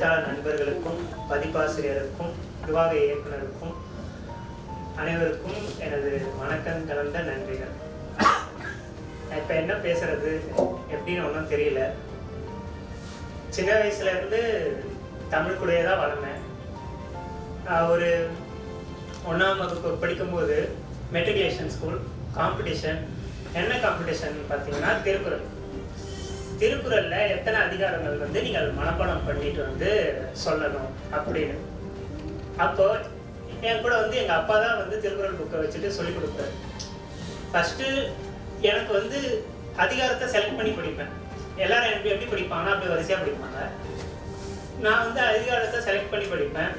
எழுத்தாளர் நண்பர்களுக்கும் பதிப்பாசிரியருக்கும் நிர்வாக இயக்குனருக்கும் அனைவருக்கும் எனது வணக்கம் கலந்த நன்றிகள். இப்போ என்ன பேசுறது எப்படின்னு ஒன்றும் தெரியல. சின்ன வயசுலேருந்து தமிழ் கூடயே தான் வளர்ந்தேன். ஒரு 1ஆம் வகுப்பு படிக்கும்போது மெட்ரிகுலேஷன் ஸ்கூல் காம்படிஷன். என்ன காம்படிஷன் பார்த்தீங்கன்னா திருக்குறளில் எத்தனை அதிகாரங்கள் நீங்கள் மனப்பாடம் பண்ணிட்டு சொல்லணும் அப்படின்னு. அப்போ என் கூட எங்கள் அப்பா தான் திருக்குறள் புக்கை வச்சுட்டு சொல்லிக் கொடுப்பாரு. ஃபஸ்ட்டு எனக்கு அதிகாரத்தை செலக்ட் பண்ணி படிப்பேன். எல்லாரும் எனக்கு எப்படி படிப்பாங்கன்னா அப்படி வரிசையாக படிப்பாங்க. நான் அதிகாரத்தை செலக்ட் பண்ணி படிப்பேன்.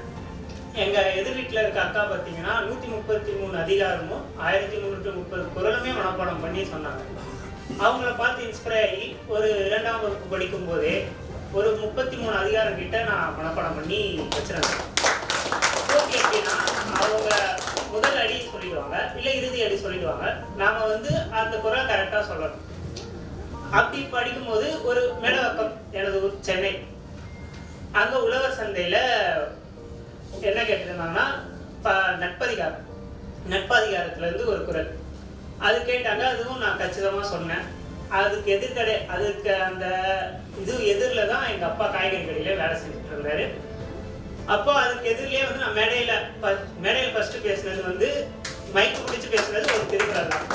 எங்கள் எதிர் வீட்டில் இருக்க அக்கா பார்த்தீங்கன்னா 133 அதிகாரமும் 1330 குறளுமே மனப்பாடம் பண்ணி சொன்னாங்க. அவங்கள பார்த்து இன்ஸ்பயர் ஆகி ஒரு 2ஆம் வகுப்பு படிக்கும் போதே ஒரு 33 அதிகாரம் கிட்ட நான் மனப்பாடம் பண்ணி வச்சிருந்தேன். ஓகே, எப்படின்னா அவங்க முதல் அடி சொல்லிடுவாங்க, இல்லை இறுதி அடி சொல்லிடுவாங்க. நாம அந்த குறள் கரெக்டாக சொல்லணும். அப்படி படிக்கும்போது ஒரு மேடவாக்கம், எனது ஊர் சென்னை, அங்கே உழவர் சந்தையில் என்ன கேட்டிருந்தாங்கன்னா நட்பதிகாரத்துலேருந்து ஒரு குறள் அது கேட்டாங்க. அதுவும் நான் கச்சிதமாக சொன்னேன். அதுக்கு எதிர்கடை, அதுக்கு அந்த எதிரில் தான் எங்கள் அப்பா காய்கறி கடையில் வேலை செஞ்சுட்டு இருந்தார். அப்போ அதுக்கு எதிரிலே நான் மேடையில் ஃபஸ்ட்டு பேசுனது மைக்கு பிடிச்சி பேசுனது ஒரு திருக்குறள் தான்.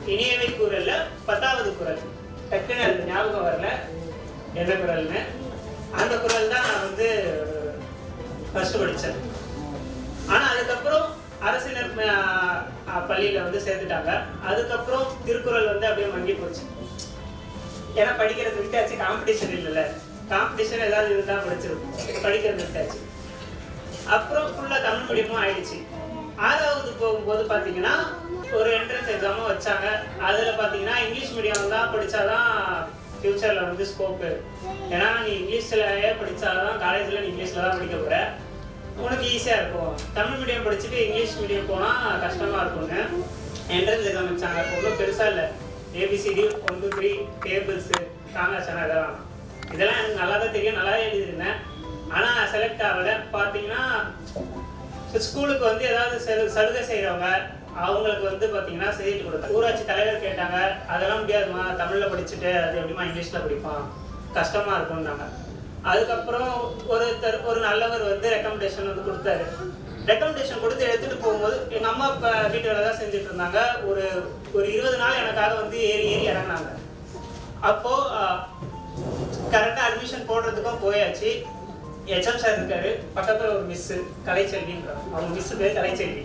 இனியவை கூறல்ல 10வது குறள். டக்குன்னு அது ஞாபகம் வரல என்ன குறள்னு. அந்த குறள் தான் நான் ஃபர்ஸ்ட் படித்தேன். ஆனால் அதுக்கப்புறம் அரசினர் பள்ளியில் சேர்த்துட்டாங்க. அதுக்கப்புறம் திருக்குறள் அப்படியே மங்கி போச்சு. ஏன்னா படிக்கிறது விட்டாச்சு, காம்படிஷன் இல்லைல்ல. காம்படிஷன் ஏதாவது இருந்தால் படிச்சிருக்கும், படிக்கிறது விட்டாச்சு. அப்புறம் ஃபுல்லாக தமிழ் மீடியமும் ஆயிடுச்சு. 6வது போகும்போது பார்த்தீங்கன்னா ஒரு என்ட்ரன்ஸ் எக்ஸாமும் வச்சாங்க. அதில் பார்த்தீங்கன்னா இங்கிலீஷ் மீடியம் தான் படித்தாதான் ஃப்யூச்சரில் ஸ்கோப்பு. ஏன்னா நீ இங்கிலீஷ்லேயே படித்தாதான் காலேஜில் நீ இங்கிலீஷில் தான் படிக்க போகிற, உனக்கு ஈஸியாக இருக்கும். தமிழ் மீடியம் படிச்சுட்டு இங்கிலீஷ் மீடியம் போனால் கஷ்டமாக இருக்கும்னு என்ட்ரன்ஸ் எக்ஸாம் வச்சாங்க. ஒன்றும் பெருசாக இல்லை, ABCD 1 2 3 டேபிள்ஸு காங்காசனா இதெல்லாம் எனக்கு நல்லா தான் தெரியும், நல்லா எழுதியிருந்தேன். ஆனால் செலக்ட் ஆகலை. பார்த்தீங்கன்னா ஸ்கூலுக்கு ஏதாவது சலுகை செய்கிறவங்க அவங்களுக்கு பார்த்தீங்கன்னா செய்திட்டு கொடுத்தாங்க. ஊராட்சி தலைவர் கேட்டாங்க, அதெல்லாம் முடியாதுமா, தமிழில் படிச்சுட்டு அது எப்படிமா இங்கிலீஷில் படிப்பான், கஷ்டமாக இருக்கும்னாங்க. அதுக்கப்புறம் ஒரு நல்லவர் ரெக்கமெண்டேஷன் கொடுத்தாரு. ரெக்கமெண்டேஷன் கொடுத்து எடுத்துகிட்டு போகும்போது எங்கள் அம்மா இப்போ வீட்டு வேலை தான் செஞ்சுட்டு இருந்தாங்க. ஒரு 20 நாள் எனக்காக ஏறி இறங்கினாங்க. அப்போது கரெக்டாக அட்மிஷன் போடுறதுக்கும் போயாச்சு. HM சார் இருக்காரு, பக்கத்தில் ஒரு மிஸ்ஸு கலைச்செல்வின்றாங்க. அவங்க மிஸ்ஸு பேர் கலைச்செல்வி.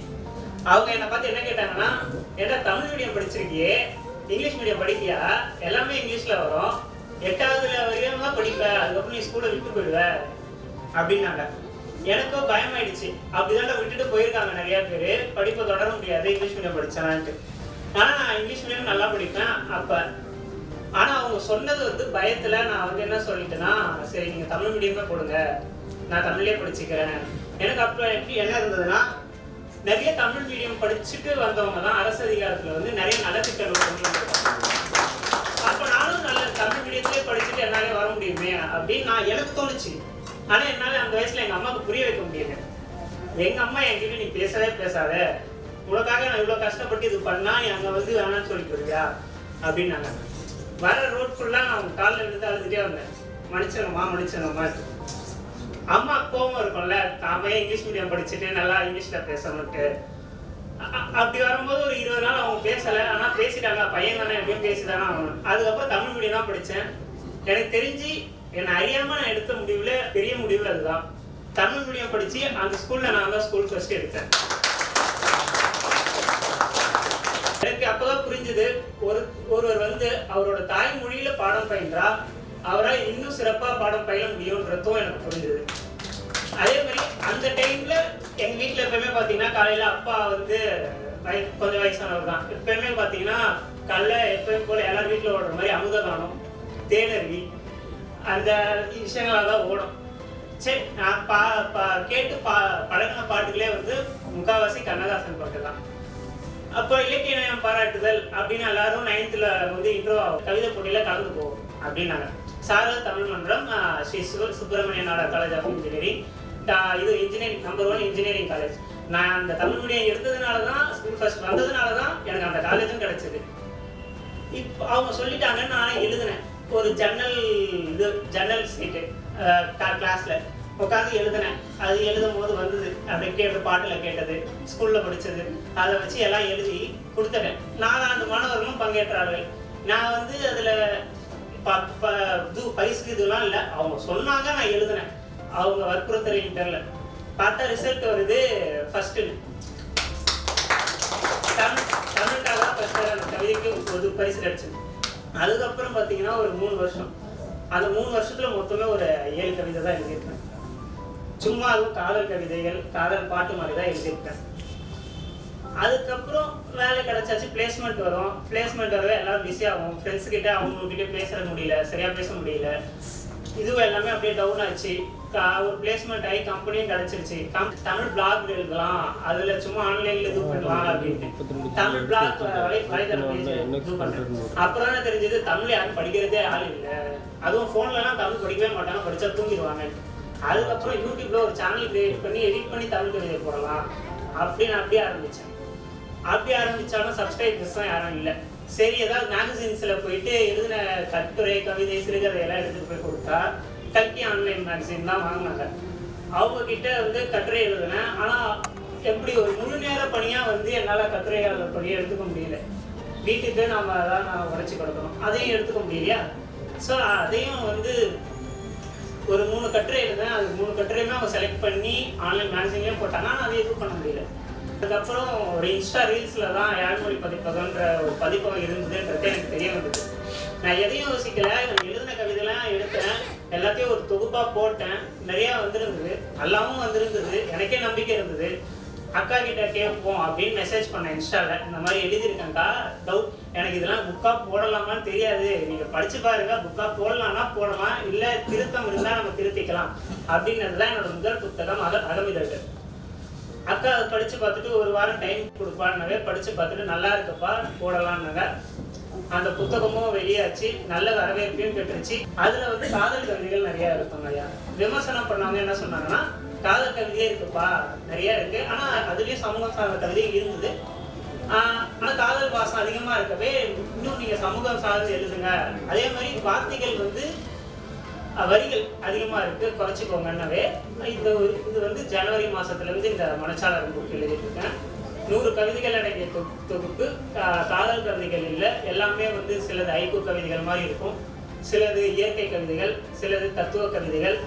அவங்க என்னை பார்த்து என்ன கேட்டாங்கன்னா, ஏன்னா தமிழ் மீடியம் படிச்சிருக்கியே, இங்கிலீஷ் மீடியம் படிக்கியா, எல்லாமே இங்கிலீஷில் வரும், 8வது வரையும் தான் படிப்ப, அதுக்கப்புறம் நீ ஸ்கூலை விட்டு போயிடுவ அப்படின்னாங்க. எனக்கும் பயமாயிடுச்சு. அப்படிதான் விட்டுட்டு போயிருக்காங்க நிறையா பேர், படிப்பை தொடர முடியாது இங்கிலீஷ் மீடியம் படித்தானான்ட்டு. ஆனால் நான் இங்கிலீஷ் மீடியம் நல்லா படிப்பேன் அப்போ. ஆனால் அவங்க சொன்னது பயத்தில் நான் என்ன சொல்லிட்டேன்னா, சரி நீங்கள் தமிழ் மீடியமே போடுங்க, நான் தமிழ்லேயே படிச்சுக்கிறேன். எனக்கு அப்போ எப்படி என்ன இருந்ததுன்னா, நிறைய தமிழ் மீடியம் படிச்சுட்டு வந்தவங்க தான் அரசு அதிகாரத்தில் நிறைய நலத்திட்டங்கள் கொண்டு வந்திருக்காங்க. அப்போ நானும் நல்ல தமிழ் மீடியத்திலே படிச்சுட்டு என்னாலே வர முடியுமே அப்படின்னு எனக்கு தோணுச்சு. ஆனால் என்னால் அந்த வயசில் எங்கள் அம்மாவுக்கு புரிய வைக்க முடியல. எங்கள் அம்மா என்கிட்ட நீ பேசவே பேசாத, உனக்காக நான் இவ்வளோ கஷ்டப்பட்டு இது பண்ணா நீ அங்கே வேணான்னு சொல்லிட்டு வருவியா அப்படின்னாங்க. வர ரோட் ஃபுல்லாக நான் அவங்க காலில் இருந்து அழுதுகிட்டே வந்தேன், மன்னிச்சிருங்கம்மா. அம்மா கோவம் இருக்கும்ல, நாம இங்கிலீஷ் மீடியம் படிச்சுட்டு நல்லா இங்கிலீஷில் பேசணுன்ட்டு. அப்படி வரும்போது ஒரு 20 நாள் அவங்க பேசலை. ஆனால் பேசிட்டாங்க, பையன் தானே எப்படியும் பேசிதானே ஆகணும். அதுக்கப்புறம் தமிழ் மீடியம் தான் படித்தேன். எனக்கு தெரிஞ்சு என்னை அறியாமல் நான் எடுத்த முடிவில் பெரிய முடிவு அதுதான். தமிழ் மீடியம் படித்து அந்த ஸ்கூலில் நான் தான் ஸ்கூல் ஃபர்ஸ்ட் எடுத்தேன். எனக்கு அப்போதான் புரிஞ்சுது, ஒருவர் அவரோட தாய்மொழியில் பாடம் பயின்றா அவரால் இன்னும் சிறப்பாக பாடம் பயில முடியுன்றதும் எனக்கு புரிஞ்சுது. அதே மாதிரி அந்த டைமில் எங்கள் வீட்டில் எப்பவுமே பார்த்தீங்கன்னா காலையில் அப்பா கொஞ்சம் வயசானவர் தான். எப்பவுமே பார்த்தீங்கன்னா காலைல எப்பயும் போல் எல்லாரும் வீட்டில் ஓடுற மாதிரி அமுதகானம், தேனருவி அந்த விஷயங்களாக தான் ஓடும். சரி, நான் கேட்டு பழகின பாட்டுகளே முக்கால்வாசி கண்ணதாசன் பாட்டு தான். அப்போ இலக்கிய நயம் பாராட்டுதல் அப்படின்னு எல்லாரும் 9th வந்து இன்ட்ரோ கவிதை போட்டியில் கலந்து போவோம் அப்படின்னாங்க. Saral Tamil Mandram, Sri Subramaniya Nadar college of engineering, இது இன்ஜினியரிங் நம்பர் 1 இன்ஜினியரிங் காலேஜ். நான் அந்த தமிழ் மீடியம் எடுத்ததுனால தான், ஸ்கூல் ஃபர்ஸ்ட் வந்ததுனால தான் எனக்கு அந்த காலேஜும் கிடைச்சது. இப்போ அவங்க சொல்லிட்டாங்கன்னு நான் எழுதினேன். ஒரு ஜன்னல் சீட்டு கிளாஸில் உட்காந்து எழுதினேன். அது எழுதும் போது வந்தது, அப்படி கேட்டு பாட்டில் கேட்டது, ஸ்கூலில் படித்தது, அதை வச்சு எல்லாம் எழுதி கொடுத்துட்டேன். 4 ஆண்டு மாணவர்களும் பங்கேற்றார்கள். நான் வந்து அதில் பரிசுக்கு இதெல்லாம் இல்லை, அவங்க சொன்னாங்க, நான் எழுதினேன். அவங்க வற்புறுத்தல் தெரில, பார்த்தா ரிசல்ட் வருது ஃபர்ஸ்ட்டுன்னு. தமிழுக்காக ஃபர்ஸ்ட் அந்த கவிதைக்கு ஒரு பரிசு கிடைச்சது. அதுக்கப்புறம் பார்த்தீங்கன்னா ஒரு 3 வருஷம், அந்த 3 வருஷத்தில் மொத்தமே ஒரு 7 கவிதை தான் எழுதியிருப்பேன். சும்மா அதுவும் காதல் கவிதைகள், காதல் பாட்டு மாதிரி தான் எழுதியிருப்பேன். அதுக்கப்புறம் வேலை கிடைச்சாச்சு, பிளேஸ்மெண்ட் வரும். பிளேஸ்மெண்ட் வரவே எல்லாம் பிஸி ஆகும். ஃப்ரெண்ட்ஸுக்கிட்ட அவங்கக்கிட்ட பேச முடியல, சரியாக பேச முடியல. இதுவும் எல்லாமே அப்படியே டவுன் ஆச்சு. ஒரு பிளேஸ்மெண்ட் ஆகி கம்பெனியும் கிடைச்சிருச்சு. தமிழ் பிளாக் எழுதலாம், அதுல சும்மா ஆன்லைன்ல இது பண்ணலாம் அப்படின்ட்டு தமிழ் பிளாக் வலைதளம் இது பண்ணேன். அப்புறம் தான் தெரிஞ்சது தமிழ் யாரும் படிக்கிறதே ஆள் இல்லை, அதுவும் போன்லலாம் தமிழ் படிக்கவே மாட்டாங்க, படிச்சா தூங்கிடுவாங்க. அதுக்கப்புறம் யூடியூப்ல ஒரு சேனல் கிரியேட் பண்ணி எடிட் பண்ணி தமிழ் கவிதை போடலாம் அப்படின்னு அப்படியே ஆரம்பிச்சேன். அப்படி ஆரம்பிச்சாலும் சப்ஸ்கிரைபர்ஸ் தான் யாரும் இல்லை. சரி, ஏதாவது மேகசின்ஸ்ல போயிட்டு எழுதின கட்டுரை, கவிதை, சிறுகதை எல்லாம் எடுத்துட்டு போய் கொடுத்தா கல்கி ஆன்லைன் மேகசின் தான் வாங்கினாங்க. அவங்க கிட்ட வந்து கட்டுரை எழுதுனேன். ஆனால் எப்படி ஒரு முழு நேர பணியாக வந்து என்னால் கட்டுரையாளர் பணியை எடுத்துக்க முடியல. வீட்டுக்கு நம்ம அதான் நான் உழைச்சி கொடுக்கணும், அதையும் எடுத்துக்க முடியலையா. ஸோ அதையும் வந்து ஒரு 3 கட்டுரை எழுதுனேன். அது 3 கட்டுரையுமே அவங்க செலக்ட் பண்ணி ஆன்லைன் மேகசின்லேயும் போட்டாங்க. ஆனால் அதை எதுவும் பண்ண முடியல. அதுக்கப்புறம் ஒரு இன்ஸ்டா ரீல்ஸில் தான் யாழ்மொழி பதிப்பகன்ற ஒரு பதிப்பகம் இருந்ததுன்றது எனக்கு தெரிய வந்தது. நான் எதையும் யோசிக்கல, எழுதின கவிதைலாம் எடுத்தேன், எல்லாத்தையும் ஒரு தொகுப்பாக போட்டேன். நிறையா வந்திருந்தது, எல்லாமும் வந்திருந்தது. எனக்கே நம்பிக்கை இருந்தது. அக்கா கிட்ட கேட்போம் அப்படின்னு மெசேஜ் பண்ணேன் இன்ஸ்டாவில். இந்த மாதிரி எழுதியிருக்கேன்க்கா, டவுட், எனக்கு இதெல்லாம் புக்காக போடலாமான்னு தெரியாது, நீங்கள் படித்து பாருங்க, புக்காக போடலான்னா போடலாம், இல்லை திருத்தம் இருந்தால் நம்ம திருத்திக்கலாம் அப்படின்றது தான் என்னோட முதல் புத்தகம் அகமிதழ்கள். அக்கா அதை படித்து பார்த்துட்டு ஒரு வாரம் டைம் கொடுப்பான்னாவே, படித்து பார்த்துட்டு நல்லா இருக்குப்பா போடலான்னாங்க. அந்த புத்தகமும் வெளியாச்சு, நல்ல வரவேற்பையும் பெற்றுச்சு. அதில் வந்து காதல் கவிதைகள் நிறையா இருக்குங்க ஐயா. விமர்சனம் பண்ணவங்க என்ன சொன்னாங்கன்னா, காதல் கவிதையே இருக்குப்பா, நிறையா இருக்கு, ஆனால் அதுலேயும் சமூகம் சார்ந்த கவிதை இருந்தது. ஆனால் காதல் வாசம் அதிகமாக இருக்கவே இன்னும் நீங்கள் சமூகம் சார்ந்து எழுதுங்க. அதே மாதிரி வார்த்தைகள் வந்து வரிகள் அதிகமாக இருக்குது, குறைச்சிக்கோங்கன்னவே இது வந்து ஜனவரி மாதத்துலேருந்து இந்த மனச்சாளர் புக் எழுதிட்டு இருக்கேன். 100 கவிதைகள் அடங்கிய தொகுப்பு. காதல் கவிதைகள் இல்லை, எல்லாமே வந்து சிலது ஐக்கூ கவிதைகள் மாதிரி இருக்கும், சிலது இயற்கை கவிதைகள், சிலது தத்துவ கவிதைகள்.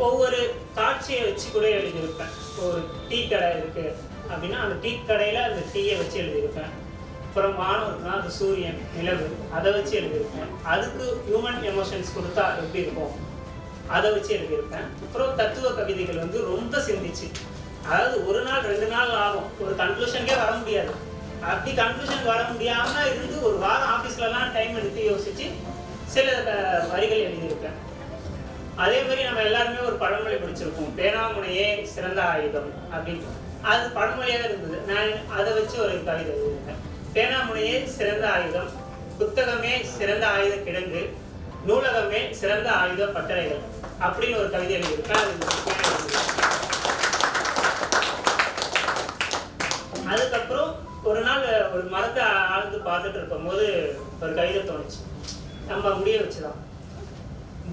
ஒவ்வொரு காட்சியை வச்சு கூட எழுதியிருப்பேன். ஒரு டீ கடை இருக்குது அப்படின்னா அந்த டீ கடையில் அந்த டீயை வச்சு எழுதியிருப்பேன். அப்புறம் வானம் இருக்குன்னா அது சூரியன், நிலவு, அதை வச்சு எழுதியிருப்பேன். அதுக்கு ஹியூமன் எமோஷன்ஸ் கொடுத்தா எப்படி இருக்கும், அதை வச்சு எழுதியிருப்பேன். அப்புறம் தத்துவ கவிதைகள் வந்து ரொம்ப சிந்திச்சு, அதாவது 1 நாள் 2 நாள் ஆகும், ஒரு கன்க்ளூஷனுக்கே வர முடியாது. அப்படி கன்க்ளூஷன் வர முடியாமல் இருந்து ஒரு வாரம் ஆஃபீஸ்லலாம் டைம் எடுத்து யோசிச்சு சில வரிகள் எழுதியிருப்பேன். அதே மாதிரி நம்ம எல்லாருமே ஒரு பழமொழி படிச்சிருப்போம், பேனாமுனையே சிறந்த ஆயுதம் அப்படின்னு. அது பழமொழியாக இருந்தது. நான் அதை வச்சு ஒரு கவிதை எழுதியிருக்கேன். பேனாமுனையே சிறந்த ஆயுதம், புத்தகமே சிறந்த ஆயுத கிடங்கு, நூலகமே சிறந்த ஆயுத பட்டறைகள் அப்படின்னு ஒரு கவிதை எழுதியிருக்கேன். அதுக்கப்புறம் ஒரு நாள் ஒரு மரத்தை ஆழ்ந்து பார்த்துட்டு இருக்கும் போது ஒரு கவிதை தோணுச்சு, நம்ம முடிய வச்சுதான்.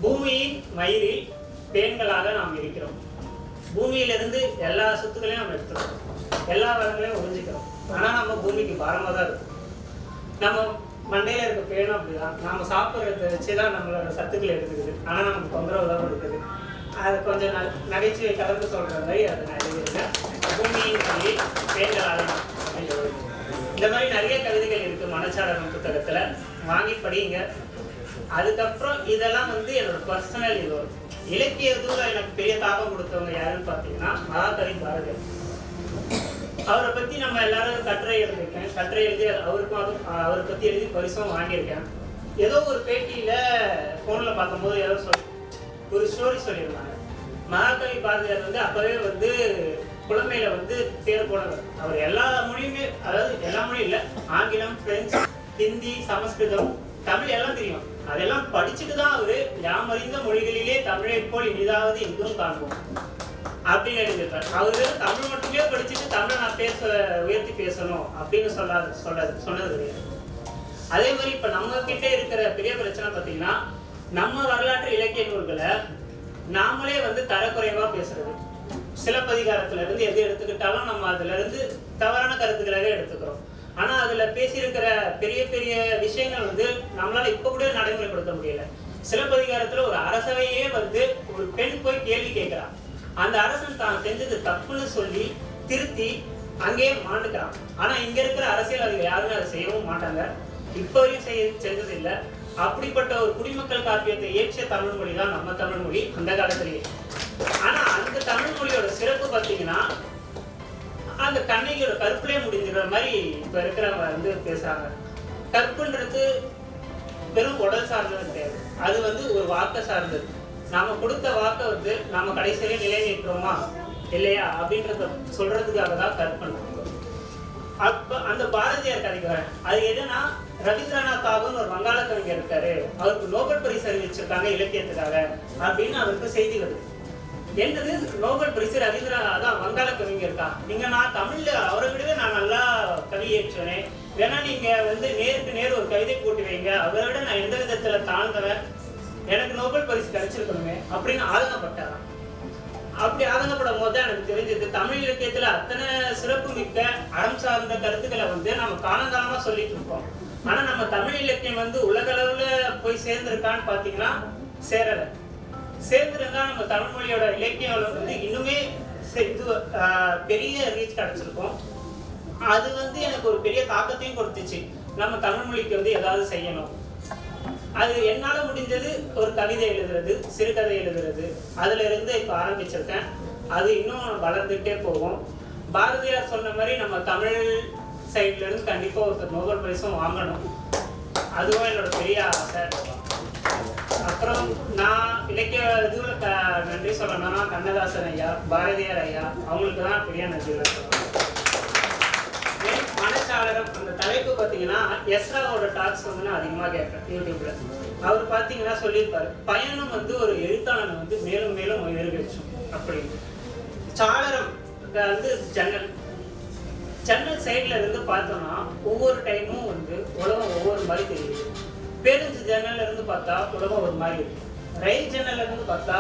பூமியின் மயிரில் பேன்களாக நாம் இருக்கிறோம். பூமியிலிருந்து எல்லா சொத்துக்களையும் நம்ம எடுத்துக்கிறோம், எல்லா வளங்களையும் ஒழிஞ்சிக்கிறோம். ஆனால் நம்ம பூமிக்கு பாரமாக தான் இருக்கும். நம்ம மண்டையில் இருக்க பேனும் அப்படிதான், நம்ம சாப்பிட்றத வச்சு தான் நம்மளோட சத்துக்களை எடுத்துக்குது, ஆனால் நமக்கு தொந்தரவு தான் இருக்குது. அது கொஞ்சம் நகைச்சுவை கலந்து சொல்கிற மாதிரி அதை நான் எழுதியிருக்கேன். பூமியின் மொழி பேன்களாக அப்படின்னு சொல்லி இந்த மாதிரி நிறைய கவிதைகள் இருக்குது மனச்சாளரம் புத்தகத்தில், வாங்கி படிங்க. அதுக்கப்புறம் இதெல்லாம் வந்து என்னோட பர்சனல் இது. இலக்கிய தூரம் எனக்கு பெரிய தாக்கம் கொடுத்தவங்க யாருன்னு பார்த்தீங்கன்னா மகாகவி பாரதியார். அவரை பற்றி நம்ம எல்லாரும் கட்டுரை எழுதியிருக்கேன், கட்டுரை எழுதி அவரை பற்றி எழுதி பரிசும் வாங்கியிருக்கேன். ஏதோ ஒரு பேட்டியில் ஃபோனில் பார்க்கும்போது ஏதோ ஒரு ஸ்டோரி சொல்லியிருந்தாங்க. மகாகவி பாரதியார் வந்து அப்போவே வந்து புலமையில வந்து பேர் போனவர். அவர் எல்லா மொழியுமே, அதாவது எல்லா மொழியும் இல்லை, ஆங்கிலம், பிரெஞ்சு, ஹிந்தி, சமஸ்கிருதம், தமிழ் எல்லாம் தெரியும். அதெல்லாம் படிச்சுட்டு தான் அவரு யாமறிந்த மொழிகளிலே தமிழை போல் இனிதாவது எங்கும் காண்போம் அப்படின்னு எழுதியிருக்காரு. அவரு தமிழ் மட்டுமே படிச்சுட்டு தமிழை நான் உயர்த்தி பேசணும் அப்படின்னு சொன்னது கிடையாது. அதே மாதிரி இப்ப நம்ம கிட்ட இருக்கிற பெரிய பிரச்சனை பார்த்தீங்கன்னா, நம்ம வரலாற்று இலக்கிய நூல்களை நாமளே வந்து தரக்குறைவா பேசுறது. சிலப்பதிகாரத்துல இருந்து எது எடுத்துக்கிட்டாலும் நம்ம அதுல இருந்து தவறான கருத்துக்களாக எடுத்துக்கிறோம். ஆனா அதுல பேசியிருக்கிற பெரிய பெரிய விஷயங்கள் வந்து நம்மளால இப்ப கூட நடைமுறைப்படுத்த முடியல. சிலப்பதிகாரத்துல ஒரு அரசவையே வந்து ஒரு பெண் போய் கேள்வி கேட்கிறான். அந்த அரசன் தான் செஞ்சது தப்புன்னு சொல்லி திருத்தி அங்கேயே மாண்டுக்கிறான். ஆனா இங்க இருக்கிற அரசியல்வாதிகள் யாருமே அதை செய்யவும் மாட்டாங்க, இப்ப வரையும் செஞ்சது இல்லை. அப்படிப்பட்ட ஒரு குடிமக்கள் காப்பியத்தை இயற்றிய தமிழ் மொழி தான் நம்ம தமிழ் மொழி அந்த காலத்திலேயே. ஆனா அந்த தமிழ் மொழியோட சிறப்பு பார்த்தீங்கன்னா, அந்த கண்ணகியோட கற்புலே முடிஞ்சிடுற மாதிரி இப்ப இருக்கிறவங்க வந்து பேசுறாங்க. கற்புன்றது வெறும் உடல் சார்ந்தது கிடையாது, அது வந்து ஒரு வாக்க சார்ந்தது. நாம கொடுத்த வாக்கை வந்து நாம கடைசியிலே நிலைநிறுத்துறோமா இல்லையா அப்படின்றத சொல்றதுக்காக தான் கற்பனை. அப்ப அந்த பாரதியார் கதைக்காரன் அது எதுனா, ரவீந்திரநாத் தாகூர் ஒரு வங்காள கவிஞர் இருக்காரு, அவருக்கு நோபல் பரிசு அறிவிச்சிருக்காங்க இலக்கியத்துக்காக அப்படின்னு அவருக்கு செய்தி வருது. என்னது நோபல் பரிசு அதான் வங்காள கவிஞர் தான். நீங்க நான் தமிழ்ல அவரை விடவே நான் நல்லா கவி ஏற்றுவேன், வேணா நீங்க வந்து நேருக்கு நேர் ஒரு கவிதை போட்டு வைங்க, அவரை விட நான் எந்த விதத்துல தாழ்ந்தவன், எனக்கு நோபல் பரிசு கிடைச்சிருக்கணுமே அப்படின்னு ஆதங்கப்பட்டாராம். அப்படி ஆதங்கப்படும் போது எனக்கு தெரிஞ்சது, தமிழ் இலக்கியத்துல அத்தனை சிறப்பு மிக்க அறம் சார்ந்த கருத்துக்களை வந்து நம்ம காலங்காலமா சொல்லிட்டு இருக்கோம். ஆனா நம்ம தமிழ் இலக்கியம் வந்து உலக அளவுல போய் சேர்ந்திருக்கான்னு பாத்தீங்கன்னா சேரல. சேர்ந்திருந்தா நம்ம தமிழ் மொழியோட இலக்கியம் வந்து இன்னுமே இது பெரிய ரீச் கிடைச்சிருக்கும். அது வந்து எனக்கு ஒரு பெரிய தாக்கத்தையும் கொடுத்துச்சு, நம்ம தமிழ் மொழிக்கு வந்து ஏதாவது செய்யணும். அது என்னால முடிஞ்சது ஒரு கவிதை எழுதுறது, சிறுகதை எழுதுறது, அதுல இருந்து இப்ப ஆரம்பிச்சிருக்கேன். அது இன்னும் வளர்ந்துட்டே போகும். பாரதியார் சொன்ன மாதிரி நம்ம தமிழ் சைட்ல இருந்து கண்டிப்பா ஒருத்தர் நோபல் பரிசும் வாங்கணும், அதுவும் என்னோட பெரிய ஆசை. அப்புறம் நான் இலக்கிய இதுல நன்றி சொல்லணும்னா கண்ணதாசன் ஐயா, பாரதியார் ஐயா, அவங்களுக்கு தான் பெரிய நன்றி சொல்லணும். மனச்சாளரம் அந்த தலைப்பு பார்த்தீங்கன்னா எஸ்ராவோட டாக்ஸ் வந்து நான் அதிகமாக கேட்பேன் யூடியூப்ல. அவர் பார்த்தீங்கன்னா சொல்லியிருப்பாரு, பயணம் வந்து ஒரு எழுத்தாளனை வந்து மேலும் மேலும் உயர்விச்சோம் அப்படின்னு. சாளரம் வந்து ஜன்னல் சைட்ல இருந்து பார்த்தோம்னா ஒவ்வொரு டைமும் வந்து உலகம் ஒவ்வொரு மாதிரி தெரியுது. பேருந்து ஜன்னல்ல இருந்து பார்த்தா உலகம் ஒரு மாதிரி இருக்கு, ரயில் ஜன்னல்ல இருந்து பார்த்தா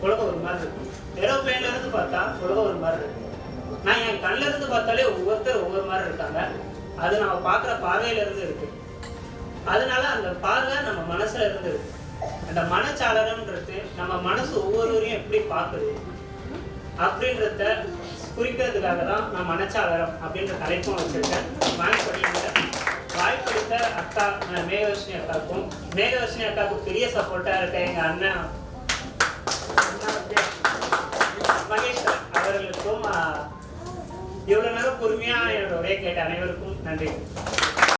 உலகம் ஒரு மாதிரி இருக்கும், ஏரோப்ளைன்ல இருந்து பார்த்தா உலகம் ஒரு மாதிரி இருக்கும். நான் என் கண்ணில இருந்து பார்த்தாலே ஒவ்வொருத்தர் ஒவ்வொரு மாதிரி இருக்காங்க, அது நம்ம பார்க்குற பார்வையில இருந்து இருக்கு. அதனால அந்த பார்வை நம்ம மனசுல இருந்து இருக்கு. அந்த மனச்சாளரம்ன்றது நம்ம மனசு ஒவ்வொருவரையும் எப்படி பார்க்குது அப்படின்றத குறிக்கிறதுக்காக தான் நான் மனச்சாளரம் அப்படின்ற தலைப்பும் வச்சிருக்கேன். வாய்ப்பளித்த அக்கா மேகவர்ஷினி அக்காவுக்கும், மேகவர்ஷினி அக்காவுக்கு பெரிய சப்போர்ட்டா இருக்க எங்க அண்ணன் மகேஷ் அவர்களுக்கும், இவ்வளவு நேரம் பொறுமையா என்னோட உரையை கேட்ட அனைவருக்கும் நன்றி.